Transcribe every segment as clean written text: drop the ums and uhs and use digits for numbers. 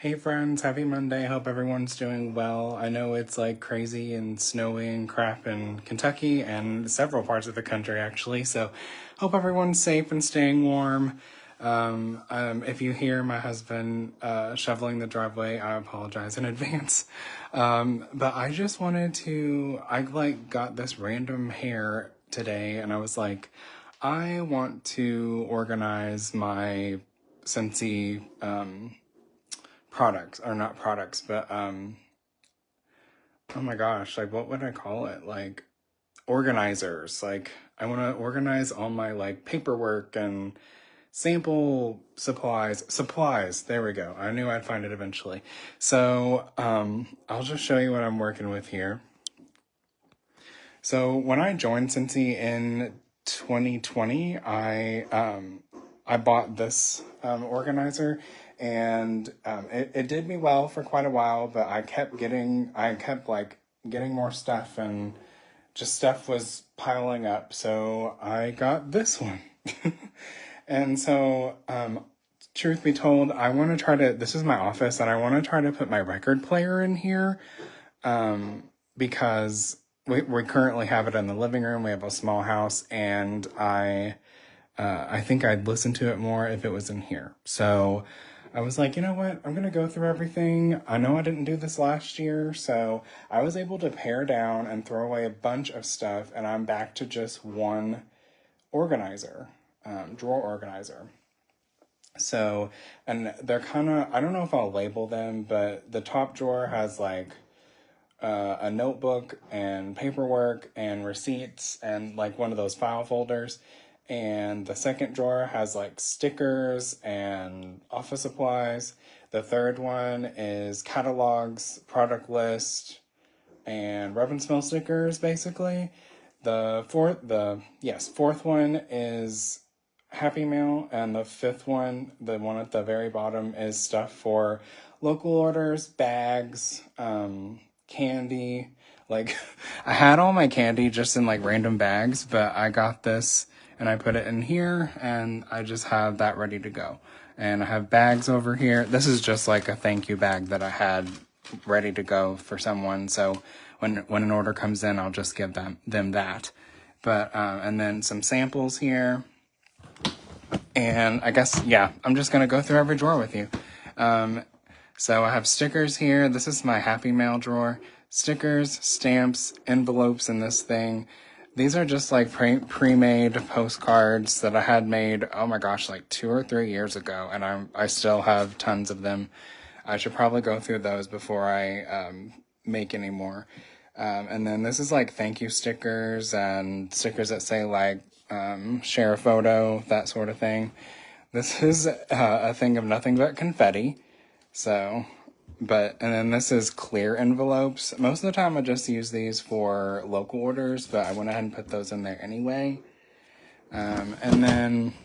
Hey friends, happy Monday. Hope everyone's doing well. I know it's like crazy and snowy and crap in Kentucky and several parts of the country actually. So hope everyone's safe and staying warm. If you hear my husband shoveling the driveway, I apologize in advance. But I just wanted to, I like got this random hair today and I was like, I want to organize my Scentsy products, or not products, but oh my gosh, like what would I call it? Like organizers. Like I want to organize all my like paperwork and sample supplies. There we go. I knew I'd find it eventually. So I'll just show you what I'm working with here. So when I joined Scentsy in 2020, I bought this organizer, and it did me well for quite a while. But I kept like getting more stuff, and just stuff was piling up. So I got this one, and so truth be told, I want to try to. This is my office, and I want to try to put my record player in here, because we currently have it in the living room. We have a small house, and I think I'd listen to it more if it was in here. So I was like, you know what? I'm going to go through everything. I know I didn't do this last year, so I was able to pare down and throw away a bunch of stuff, and I'm back to just one organizer, drawer organizer. So, and they're kind of, I don't know if I'll label them, but the top drawer has like a notebook and paperwork and receipts and like one of those file folders. And the second drawer has like stickers and office supplies. The third one is catalogs, product list, and rub and smell stickers, basically. Fourth one is Happy Mail, and the fifth one, the one at the very bottom, is stuff for local orders, bags, candy. Like, I had all my candy just in like random bags, but I got this and I put it in here, and I just have that ready to go. And I have bags over here. This is just like a thank you bag that I had ready to go for someone. So when an order comes in, I'll just give them that. But and then some samples here. And I guess, yeah, I'm just going to go through every drawer with you. So I have stickers here. This is my Happy Mail drawer. Stickers, stamps, envelopes in this thing. These are just like pre-made postcards that I had made, oh my gosh, like 2 or 3 years ago. And I still have tons of them. I should probably go through those before I make any more. And then this is like thank you stickers and stickers that say like share a photo, that sort of thing. This is a thing of nothing but confetti. So, and then this is clear envelopes. Most of the time I just use these for local orders, but I went ahead and put those in there anyway. And then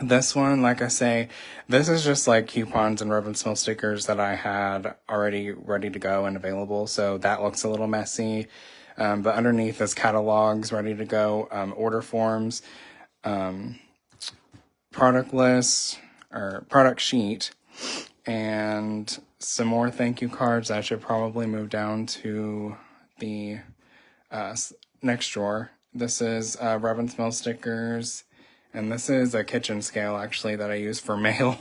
this one, like I say, this is just like coupons and rub and smell stickers that I had already ready to go and available. So that looks a little messy. But underneath is catalogs ready to go, order forms, product lists, or product sheet, and some more thank you cards. I should probably move down to the next drawer. This is rub and smell stickers, and this is a kitchen scale actually that I use for mail.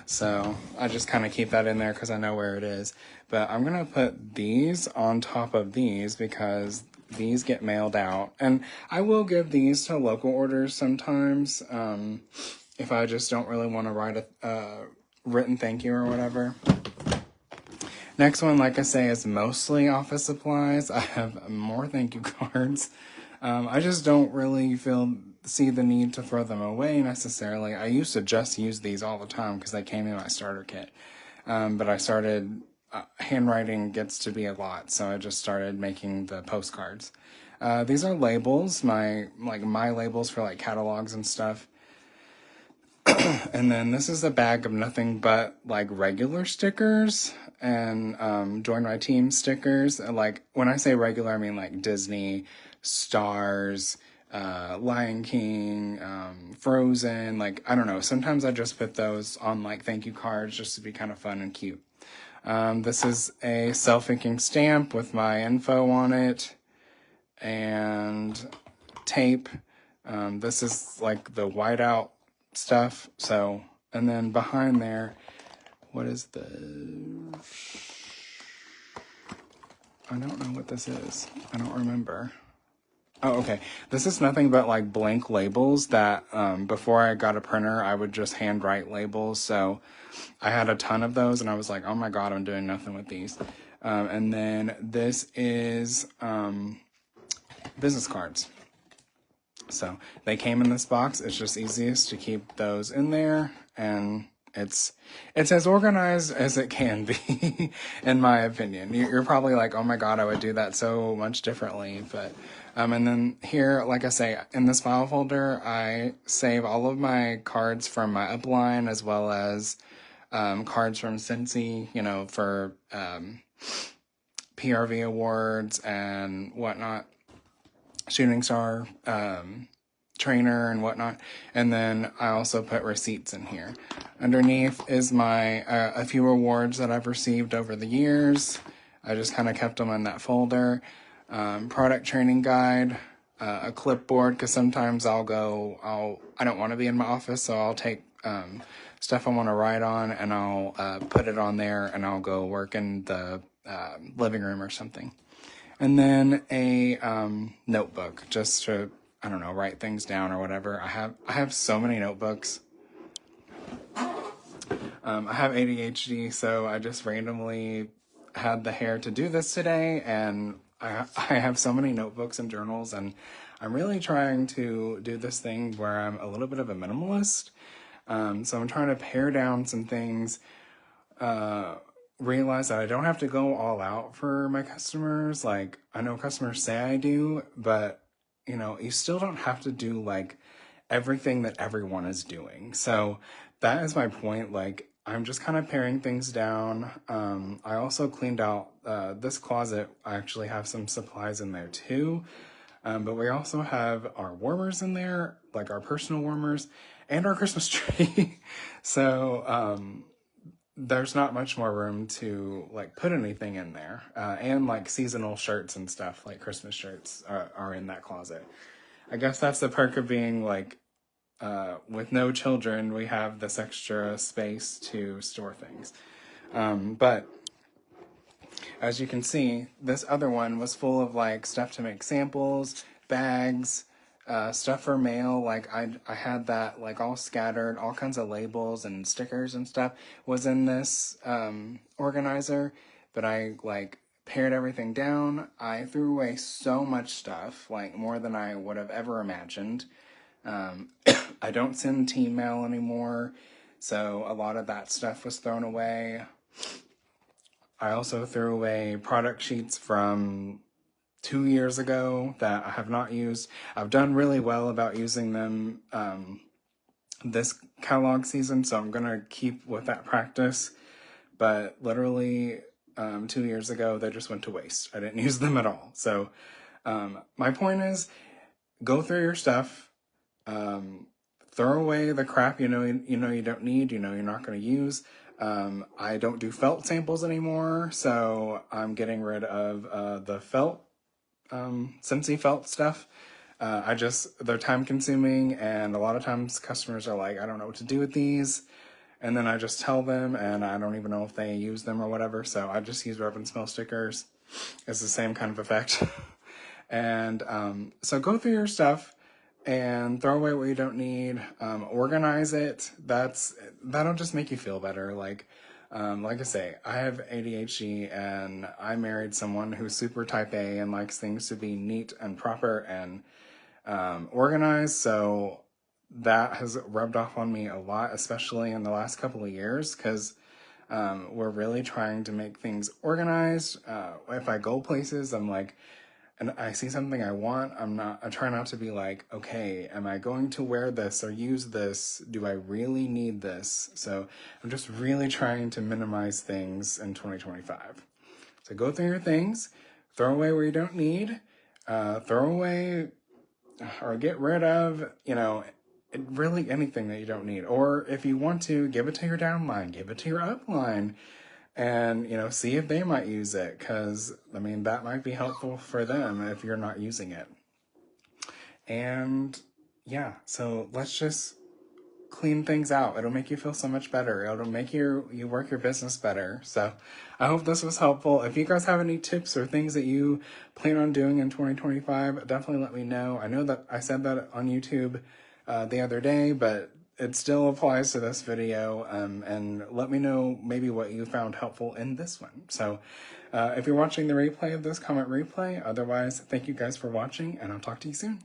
So I just kind of keep that in there because I know where it is. But I'm going to put these on top of these because these get mailed out. And I will give these to local orders sometimes if I just don't really want to write a written thank you or whatever. Next one, like I say, is mostly office supplies. I have more thank you cards. I just don't really see the need to throw them away necessarily. I used to just use these all the time because they came in my starter kit. But I started, handwriting gets to be a lot, so I just started making the postcards. These are labels, my labels for like catalogs and stuff. And then this is a bag of nothing but like regular stickers and join my team stickers. Like when I say regular, I mean like Disney, stars, Lion King, Frozen, like, I don't know. Sometimes I just put those on like thank you cards just to be kind of fun and cute. This is a self-inking stamp with my info on it and tape. This is like the whiteout stuff. So, and then behind there, what is the... I don't know what this is. I don't remember. Oh, okay. This is nothing but like blank labels that before I got a printer, I would just handwrite labels. So I had a ton of those and I was like, oh my God, I'm doing nothing with these. And then this is business cards. So they came in this box. It's just easiest to keep those in there, and it's as organized as it can be, in my opinion. You're probably like, oh my God, I would do that so much differently. But and then here, like I say, in this file folder, I save all of my cards from my upline as well as cards from Scentsy, you know, for PRV awards and whatnot. Shooting star, trainer and whatnot. And then I also put receipts in here. Underneath is my a few awards that I've received over the years. I just kind of kept them in that folder. Product training guide, a clipboard, because sometimes I don't want to be in my office, so I'll take stuff I want to write on and I'll put it on there and I'll go work in the living room or something. And then a notebook, just to, I don't know, write things down or whatever. I have so many notebooks. I have ADHD, so I just randomly had the hair to do this today, and I have so many notebooks and journals, and I'm really trying to do this thing where I'm a little bit of a minimalist. So I'm trying to pare down some things, realize that I don't have to go all out for my customers. Like, I know customers say I do, but you know, you still don't have to do like everything that everyone is doing. So that is my point. Like, I'm just kind of paring things down. I also cleaned out this closet. I actually have some supplies in there too. But we also have our warmers in there, like our personal warmers and our Christmas tree. So, there's not much more room to like put anything in there, and like seasonal shirts and stuff like Christmas shirts are in that closet. I guess that's the perk of being like with no children. We have this extra space to store things, but as you can see, this other one was full of like stuff to make samples, bags, stuff for mail. Like I had that like all scattered, all kinds of labels and stickers and stuff was in this organizer, but I like pared everything down. I threw away so much stuff, like more than I would have ever imagined. I don't send team mail anymore, so a lot of that stuff was thrown away. I also threw away product sheets from 2 years ago that I have not used. I've done really well about using them this catalog season, so I'm going to keep with that practice. But literally 2 years ago, they just went to waste. I didn't use them at all. So my point is, go through your stuff, throw away the crap you know you don't need, you know you're not going to use. I don't do felt samples anymore, so I'm getting rid of the felt, Scentsy felt stuff. They're time consuming, and a lot of times customers are like, I don't know what to do with these. And then I just tell them, and I don't even know if they use them or whatever. So I just use rub and smell stickers. It's the same kind of effect. And so go through your stuff and throw away what you don't need. Organize it. That'll just make you feel better. Like I say, I have ADHD, and I married someone who's super type A and likes things to be neat and proper and organized. So that has rubbed off on me a lot, especially in the last couple of years, because we're really trying to make things organized. If I go places, I'm like, and I see something I want, I try not to be like, okay, am I going to wear this or use this? Do I really need this? So I'm just really trying to minimize things in 2025. So go through your things, throw away where you don't need, throw away or get rid of, really anything that you don't need. Or if you want to, give it to your downline, give it to your upline, and, see if they might use it. Because, that might be helpful for them if you're not using it. And yeah, so let's just clean things out. It'll make you feel so much better. It'll make you work your business better. So I hope this was helpful. If you guys have any tips or things that you plan on doing in 2025, definitely let me know. I know that I said that on YouTube the other day, but it still applies to this video. And let me know maybe what you found helpful in this one. So if you're watching the replay of this, comment replay. Otherwise, thank you guys for watching, and I'll talk to you soon.